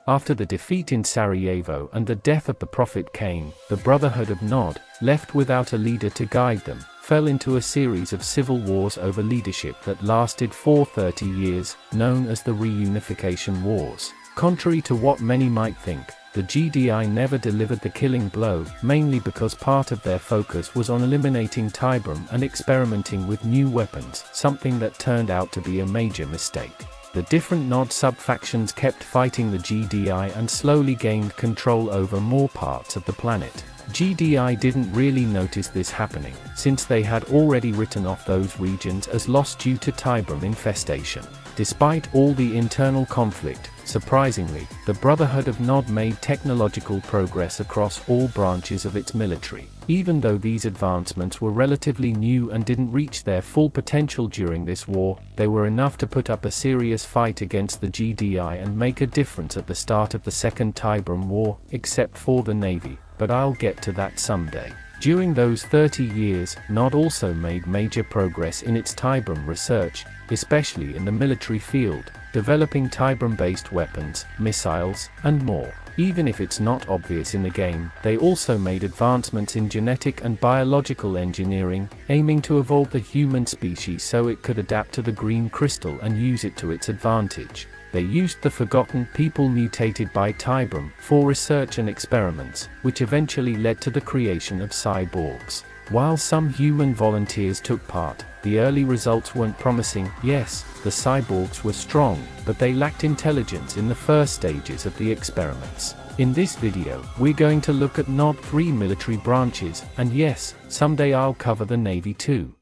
After the defeat in Sarajevo and the death of the Prophet Cain, the Brotherhood of Nod, left without a leader to guide them, fell into a series of civil wars over leadership that lasted for 30 years, known as the Reunification Wars. Contrary to what many might think, the GDI never delivered the killing blow, mainly because part of their focus was on eliminating Tiberium and experimenting with new weapons, something that turned out to be a major mistake. The different Nod sub-factions kept fighting the GDI and slowly gained control over more parts of the planet. GDI didn't really notice this happening, since they had already written off those regions as lost due to Tiberium infestation. Despite all the internal conflict, surprisingly, the Brotherhood of Nod made technological progress across all branches of its military. Even though these advancements were relatively new and didn't reach their full potential during this war, they were enough to put up a serious fight against the GDI and make a difference at the start of the Second Tiberium War, except for the Navy, but I'll get to that someday. During those 30 years, Nod also made major progress in its Tiberium research, especially in the military field, developing Tiberium-based weapons, missiles, and more. Even if it's not obvious in the game, they also made advancements in genetic and biological engineering, aiming to evolve the human species so it could adapt to the green crystal and use it to its advantage. They used the forgotten people mutated by Tiberium for research and experiments, which eventually led to the creation of cyborgs. While some human volunteers took part, the early results weren't promising. Yes, the cyborgs were strong, but they lacked intelligence in the first stages of the experiments. In this video, we're going to look at Nod 3 military branches, and yes, someday I'll cover the Navy too.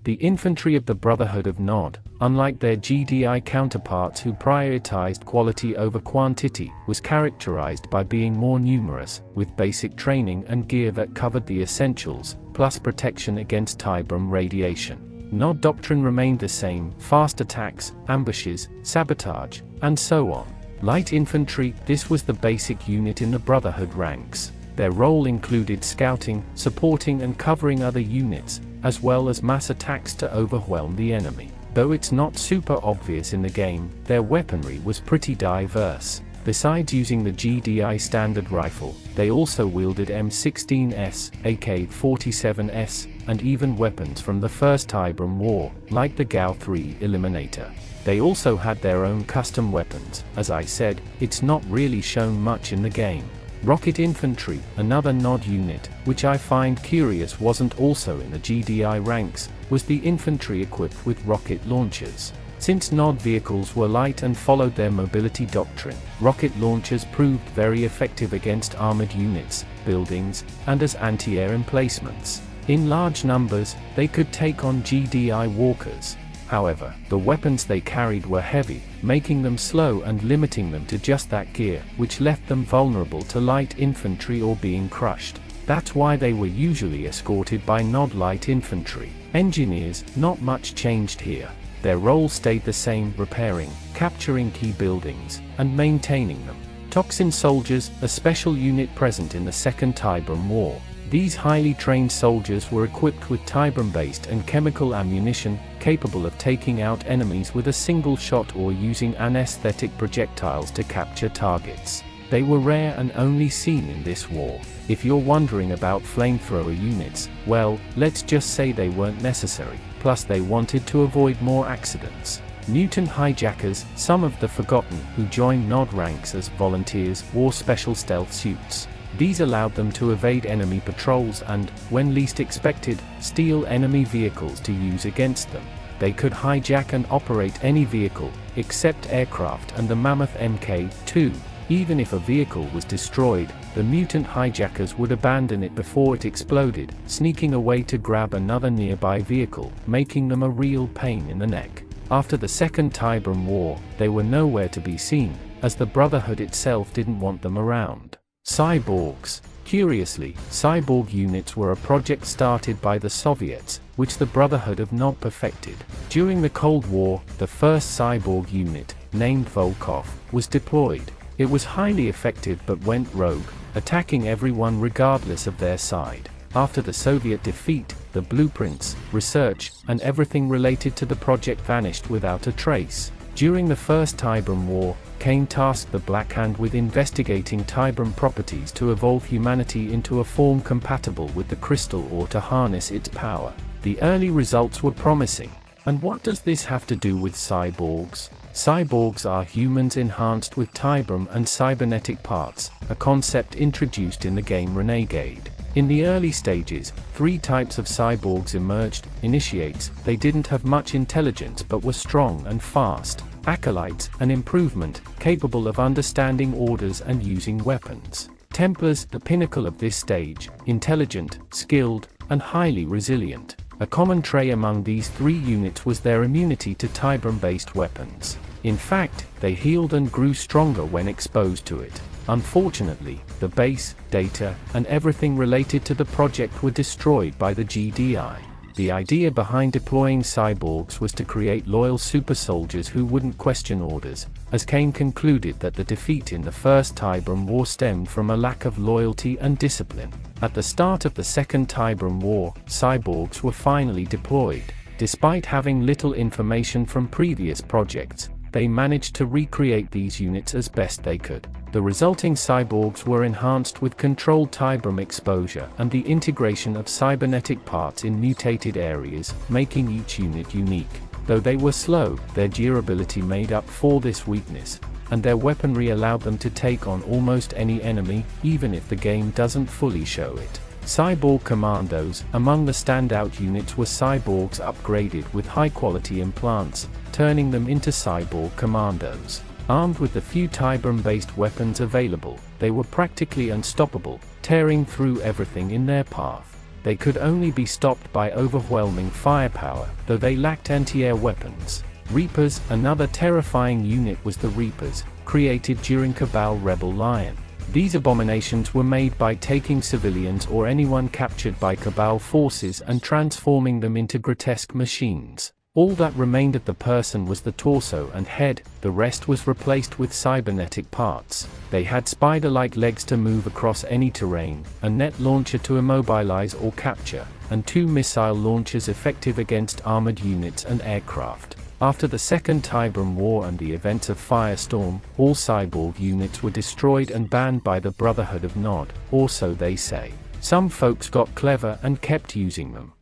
The infantry of the Brotherhood of Nod, unlike their GDI counterparts who prioritized quality over quantity, was characterized by being more numerous, with basic training and gear that covered the essentials, plus protection against Tiberium radiation. Nod doctrine remained the same: fast attacks, ambushes, sabotage, and so on. Light infantry, this was the basic unit in the Brotherhood ranks. Their role included scouting, supporting and covering other units, as well as mass attacks to overwhelm the enemy. Though it's not super obvious in the game, their weaponry was pretty diverse. Besides using the GDI standard rifle, they also wielded M16s, AK-47s, and even weapons from the First Tiberium War, like the GAU-3 Eliminator. They also had their own custom weapons. As I said, it's not really shown much in the game. Rocket Infantry, another Nod unit, which I find curious wasn't also in the GDI ranks, was the infantry equipped with rocket launchers. Since Nod vehicles were light and followed their mobility doctrine, rocket launchers proved very effective against armored units, buildings, and as anti-air emplacements. In large numbers, they could take on GDI walkers. However, the weapons they carried were heavy, making them slow and limiting them to just that gear, which left them vulnerable to light infantry or being crushed. That's why they were usually escorted by Nod light infantry. Engineers, not much changed here. Their role stayed the same: repairing, capturing key buildings, and maintaining them. Toxin soldiers, a special unit present in the Second Tiberium War. These highly trained soldiers were equipped with Tiberium-based and chemical ammunition, capable of taking out enemies with a single shot or using anesthetic projectiles to capture targets. They were rare and only seen in this war. If you're wondering about flamethrower units, well, let's just say they weren't necessary, plus they wanted to avoid more accidents. Mutant hijackers, some of the forgotten who joined Nod ranks as volunteers, wore special stealth suits. These allowed them to evade enemy patrols and, when least expected, steal enemy vehicles to use against them. They could hijack and operate any vehicle, except aircraft and the Mammoth Mk2. Even if a vehicle was destroyed, the mutant hijackers would abandon it before it exploded, sneaking away to grab another nearby vehicle, making them a real pain in the neck. After the Second Tiberium War, they were nowhere to be seen, as the Brotherhood itself didn't want them around. Cyborgs. Curiously, cyborg units were a project started by the Soviets, which the Brotherhood of Nod perfected. During the Cold War, the first cyborg unit, named Volkov, was deployed. It was highly effective but went rogue, attacking everyone regardless of their side. After the Soviet defeat, the blueprints, research, and everything related to the project vanished without a trace. During the First Tiberium War, Cain tasked the Black Hand with investigating Tiberium properties to evolve humanity into a form compatible with the crystal or to harness its power. The early results were promising. And what does this have to do with cyborgs? Cyborgs are humans enhanced with Tiberium and cybernetic parts, a concept introduced in the game Renegade. In the early stages, 3 types of cyborgs emerged. Initiates, they didn't have much intelligence but were strong and fast. Acolytes, an improvement, capable of understanding orders and using weapons. Templars, the pinnacle of this stage, intelligent, skilled, and highly resilient. A common trait among these 3 units was their immunity to Tiberium-based weapons. In fact, they healed and grew stronger when exposed to it. Unfortunately, the base, data, and everything related to the project were destroyed by the GDI. The idea behind deploying cyborgs was to create loyal super soldiers who wouldn't question orders, as Cain concluded that the defeat in the First Tiberium War stemmed from a lack of loyalty and discipline. At the start of the Second Tiberium War, cyborgs were finally deployed. Despite having little information from previous projects, they managed to recreate these units as best they could. The resulting cyborgs were enhanced with controlled Tiberium exposure and the integration of cybernetic parts in mutated areas, making each unit unique. Though they were slow, their durability made up for this weakness, and their weaponry allowed them to take on almost any enemy, even if the game doesn't fully show it. Cyborg Commandos. Among the standout units were cyborgs upgraded with high-quality implants, turning them into cyborg commandos. Armed with the few Tiberium-based weapons available, they were practically unstoppable, tearing through everything in their path. They could only be stopped by overwhelming firepower, though they lacked anti-air weapons. Reapers. Another terrifying unit was the Reapers, created during Cabal Rebel Lion. These abominations were made by taking civilians or anyone captured by Cabal forces and transforming them into grotesque machines. All that remained of the person was the torso and head, the rest was replaced with cybernetic parts. They had spider-like legs to move across any terrain, a net launcher to immobilize or capture, and 2 missile launchers effective against armored units and aircraft. After the Second Tiberium War and the events of Firestorm, all cyborg units were destroyed and banned by the Brotherhood of Nod, or so they say. Some folks got clever and kept using them.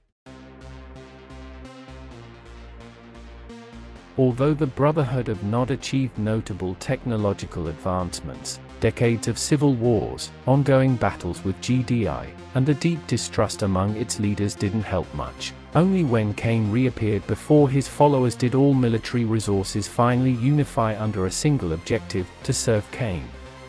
Although the Brotherhood of Nod achieved notable technological advancements, decades of civil wars, ongoing battles with GDI, and the deep distrust among its leaders didn't help much. Only when Cain reappeared before his followers did all military resources finally unify under a single objective, to serve Cain.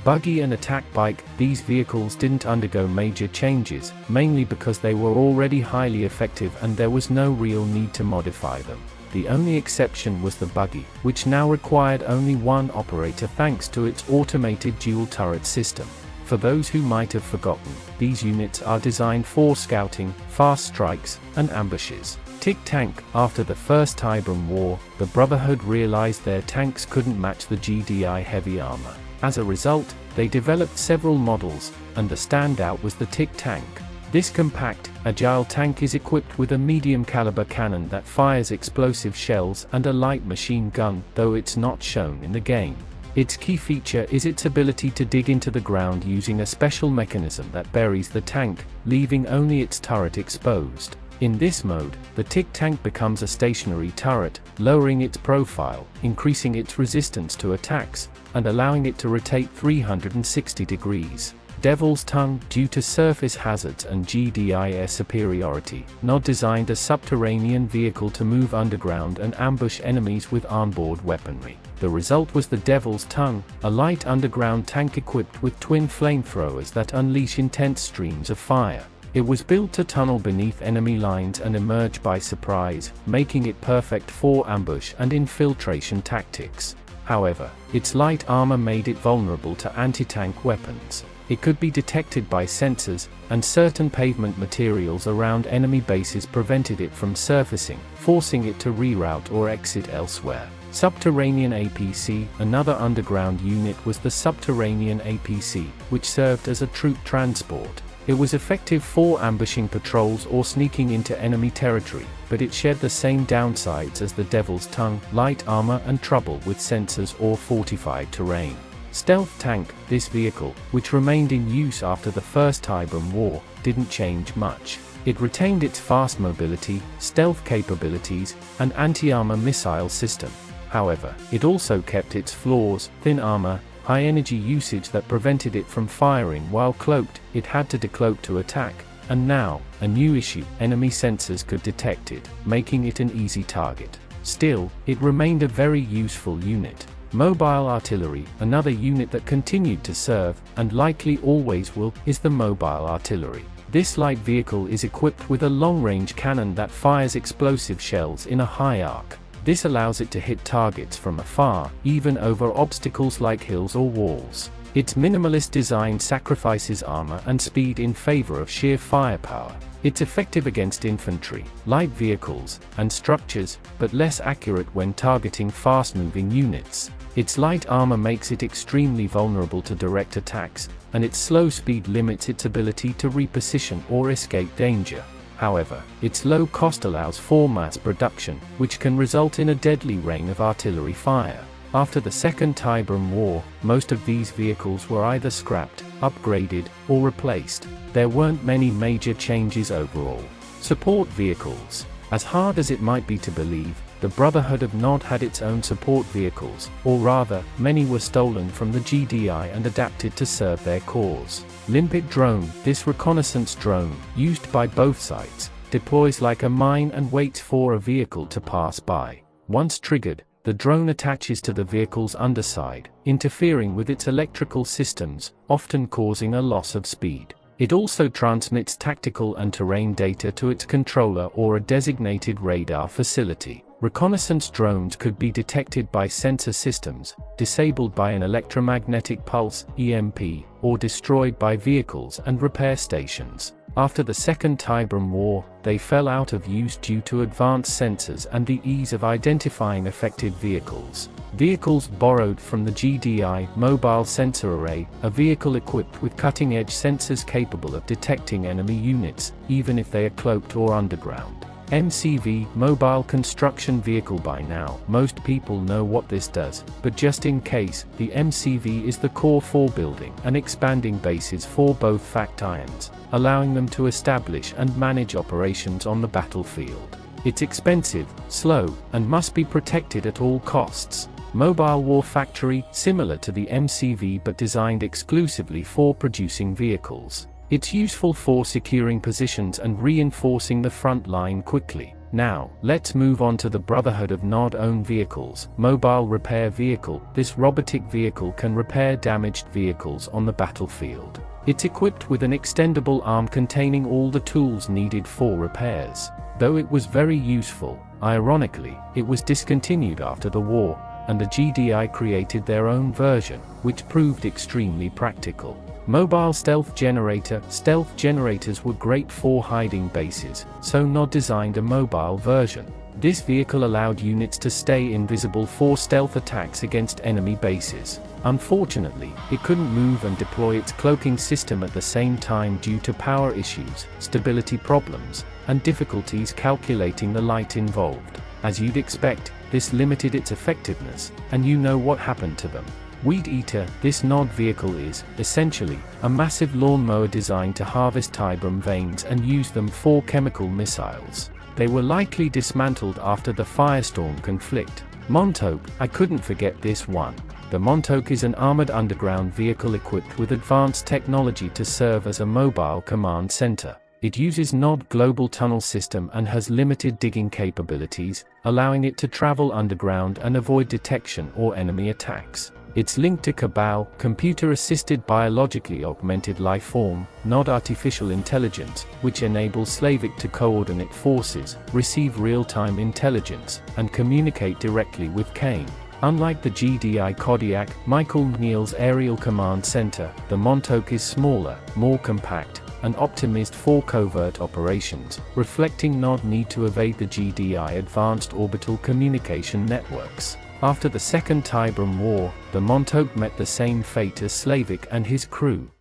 Buggy and attack bike, these vehicles didn't undergo major changes, mainly because they were already highly effective and there was no real need to modify them. The only exception was the buggy, which now required only 1 operator thanks to its automated dual turret system. For those who might have forgotten, these units are designed for scouting, fast strikes, and ambushes. Tank. After the First Tiberium War, the Brotherhood realized their tanks couldn't match the GDI heavy armor. As a result, they developed several models, and the standout was the Tank. This compact, agile tank is equipped with a medium-caliber cannon that fires explosive shells and a light machine gun, though it's not shown in the game. Its key feature is its ability to dig into the ground using a special mechanism that buries the tank, leaving only its turret exposed. In this mode, the tank becomes a stationary turret, lowering its profile, increasing its resistance to attacks, and allowing it to rotate 360 degrees. Devil's Tongue. Due to surface hazards and GDI air superiority, Nod designed a subterranean vehicle to move underground and ambush enemies with onboard weaponry. The result was the Devil's Tongue, a light underground tank equipped with twin flamethrowers that unleash intense streams of fire. It was built to tunnel beneath enemy lines and emerge by surprise, making it perfect for ambush and infiltration tactics. However, its light armor made it vulnerable to anti-tank weapons. It could be detected by sensors, and certain pavement materials around enemy bases prevented it from surfacing, forcing it to reroute or exit elsewhere. Subterranean APC. Another underground unit was the Subterranean APC, which served as a troop transport. It was effective for ambushing patrols or sneaking into enemy territory, but it shared the same downsides as the Devil's Tongue, light armor and trouble with sensors or fortified terrain. Stealth tank, this vehicle, which remained in use after the First Tiberium War, didn't change much. It retained its fast mobility, stealth capabilities, and anti-armor missile system. However, it also kept its flaws: thin armor, high energy usage that prevented it from firing while cloaked. It had to decloak to attack, and now, a new issue: enemy sensors could detect it, making it an easy target. Still, it remained a very useful unit. Mobile artillery, another unit that continued to serve, and likely always will, is the mobile artillery. This light vehicle is equipped with a long-range cannon that fires explosive shells in a high arc. This allows it to hit targets from afar, even over obstacles like hills or walls. Its minimalist design sacrifices armor and speed in favor of sheer firepower. It's effective against infantry, light vehicles, and structures, but less accurate when targeting fast-moving units. Its light armor makes it extremely vulnerable to direct attacks, and its slow speed limits its ability to reposition or escape danger. However, its low cost allows for mass production, which can result in a deadly rain of artillery fire. After the Second Tiberium War, most of these vehicles were either scrapped, upgraded, or replaced. There weren't many major changes overall. Support vehicles. As hard as it might be to believe, the Brotherhood of Nod had its own support vehicles, or rather, many were stolen from the GDI and adapted to serve their cause. Limpet drone, this reconnaissance drone, used by both sides, deploys like a mine and waits for a vehicle to pass by. Once triggered, the drone attaches to the vehicle's underside, interfering with its electrical systems, often causing a loss of speed. It also transmits tactical and terrain data to its controller or a designated radar facility. Reconnaissance drones could be detected by sensor systems, disabled by an electromagnetic pulse (EMP), or destroyed by vehicles and repair stations. After the Second Tiberium War, they fell out of use due to advanced sensors and the ease of identifying affected vehicles. Vehicles borrowed from the GDI Mobile Sensor Array, a vehicle equipped with cutting-edge sensors capable of detecting enemy units, even if they are cloaked or underground. MCV, Mobile Construction Vehicle. By now, most people know what this does, but just in case, the MCV is the core for building and expanding bases for both factions, allowing them to establish and manage operations on the battlefield. It's expensive, slow, and must be protected at all costs. Mobile War Factory, similar to the MCV but designed exclusively for producing vehicles. It's useful for securing positions and reinforcing the front line quickly. Now, let's move on to the Brotherhood of Nod-owned vehicles. Mobile Repair Vehicle. This robotic vehicle can repair damaged vehicles on the battlefield. It's equipped with an extendable arm containing all the tools needed for repairs. Though it was very useful, ironically, it was discontinued after the war, and the GDI created their own version, which proved extremely practical. Mobile Stealth Generator. Stealth generators were great for hiding bases, so Nod designed a mobile version. This vehicle allowed units to stay invisible for stealth attacks against enemy bases. Unfortunately, it couldn't move and deploy its cloaking system at the same time due to power issues, stability problems, and difficulties calculating the light involved. As you'd expect, this limited its effectiveness, and you know what happened to them. Weed Eater. This Nod vehicle is, essentially, a massive lawnmower designed to harvest Tiberium veins and use them for chemical missiles. They were likely dismantled after the Firestorm conflict. Montauk. I couldn't forget this one. The Montauk is an armored underground vehicle equipped with advanced technology to serve as a mobile command center. It uses Nod Global Tunnel System and has limited digging capabilities, allowing it to travel underground and avoid detection or enemy attacks. It's linked to Cabal, computer-assisted biologically augmented life form, Nod Artificial Intelligence, which enables Slavic to coordinate forces, receive real-time intelligence, and communicate directly with Kane. Unlike the GDI Kodiak, Michael Neal's aerial command center, the Montauk is smaller, more compact, and optimized for covert operations, reflecting Nod's need to evade the GDI advanced orbital communication networks. After the Second Tiberium War, the Montauk met the same fate as Slavic and his crew.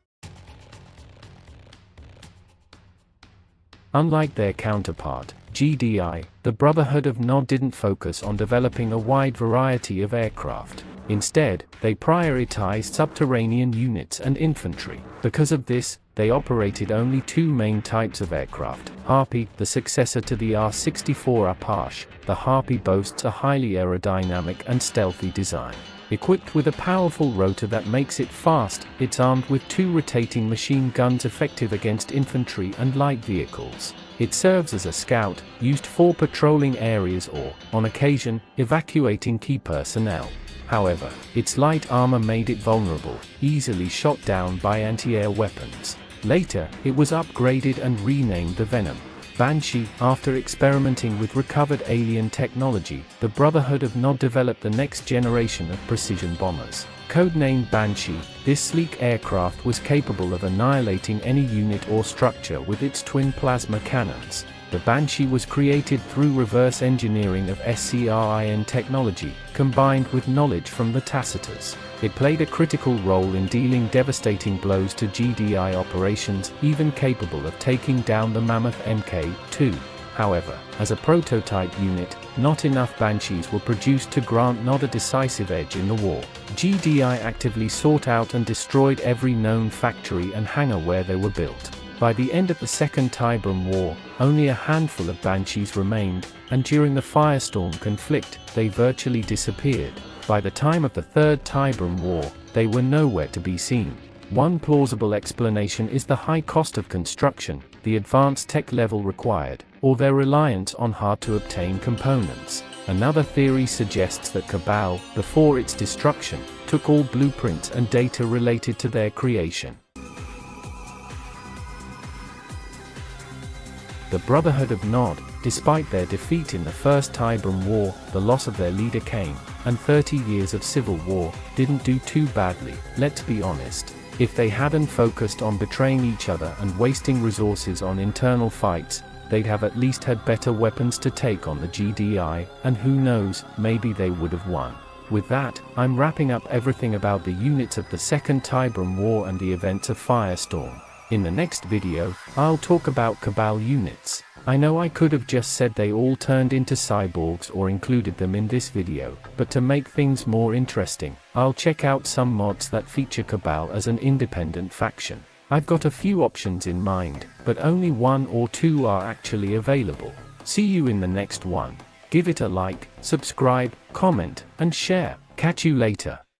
Unlike their counterpart, GDI, the Brotherhood of Nod didn't focus on developing a wide variety of aircraft. Instead, they prioritized subterranean units and infantry. Because of this, they operated only two main types of aircraft. Harpy, the successor to the R-64 Apache. The Harpy boasts a highly aerodynamic and stealthy design. Equipped with a powerful rotor that makes it fast, it's armed with two rotating machine guns effective against infantry and light vehicles. It serves as a scout, used for patrolling areas or, on occasion, evacuating key personnel. However, its light armor made it vulnerable, easily shot down by anti-air weapons. Later, it was upgraded and renamed the Venom. Banshee. After experimenting with recovered alien technology, the Brotherhood of Nod developed the next generation of precision bombers. Codenamed Banshee, this sleek aircraft was capable of annihilating any unit or structure with its twin plasma cannons. The Banshee was created through reverse engineering of SCRIN technology, combined with knowledge from the Tacitors. It played a critical role in dealing devastating blows to GDI operations, even capable of taking down the Mammoth Mk2. However, as a prototype unit, not enough Banshees were produced to grant Nod a decisive edge in the war. GDI actively sought out and destroyed every known factory and hangar where they were built. By the end of the Second Tiberium War, only a handful of Banshees remained, and during the Firestorm conflict, they virtually disappeared. By the time of the Third Tiberium War, they were nowhere to be seen. One plausible explanation is the high cost of construction, the advanced tech level required, or their reliance on hard-to-obtain components. Another theory suggests that Cabal, before its destruction, took all blueprints and data related to their creation. The Brotherhood of Nod, despite their defeat in the First Tiberium War, the loss of their leader came, and 30 years of civil war, didn't do too badly, let's be honest. If they hadn't focused on betraying each other and wasting resources on internal fights, they'd have at least had better weapons to take on the GDI, and who knows, maybe they would have won. With that, I'm wrapping up everything about the units of the Second Tiberium War and the events of Firestorm. In the next video, I'll talk about Cabal units. I know I could have just said they all turned into cyborgs or included them in this video, but to make things more interesting, I'll check out some mods that feature Cabal as an independent faction. I've got a few options in mind, but only one or two are actually available. See you in the next one. Give it a like, subscribe, comment, and share. Catch you later.